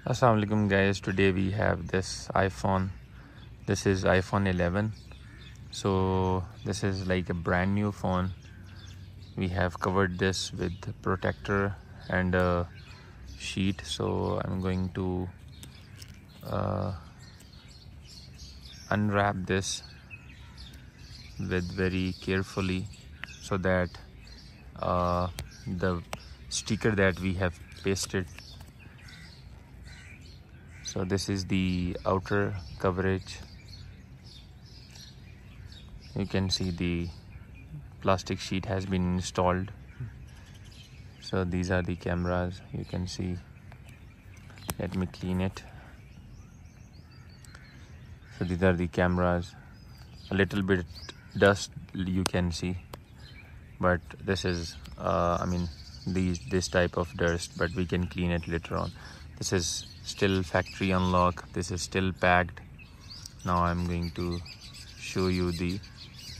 Assalamu alaikum guys, today we have this iPhone. This is iPhone 11. So this is like a brand new phone. We have covered this with protector and a sheet. So I'm going to unwrap this with very carefully so that the sticker that we have pasted. So this is the outer coverage. You can see the plastic sheet has been installed. So these are the cameras, you can see. Let me clean it. So these are the cameras. A little bit dust you can see, but this is this type of dust, but we can clean it later on. This is still factory unlock. This is still packed. Now I'm going to show you the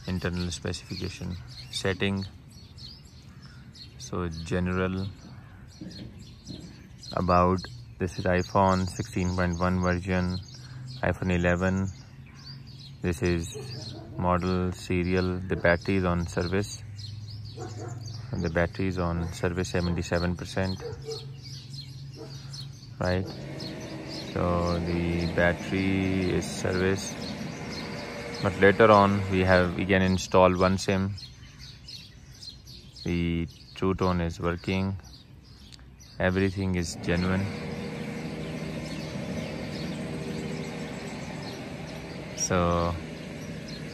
internal specification. Setting, so general, about, this is iPhone 16.1 version, iPhone 11. This is model, serial. The battery is on service. The battery is on service 77%, right? So the battery is service, but later on we can install one SIM. The True Tone is working. Everything is genuine. So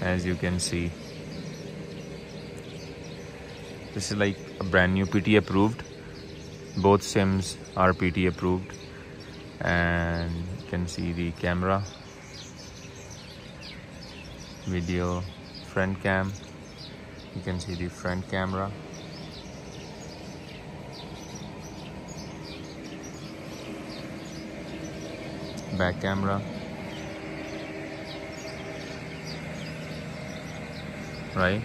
as you can see, this is like a brand new PTA approved. Both SIMs are PTA approved, and you can see the camera, video, front cam. You can see the front camera. Back camera. Right?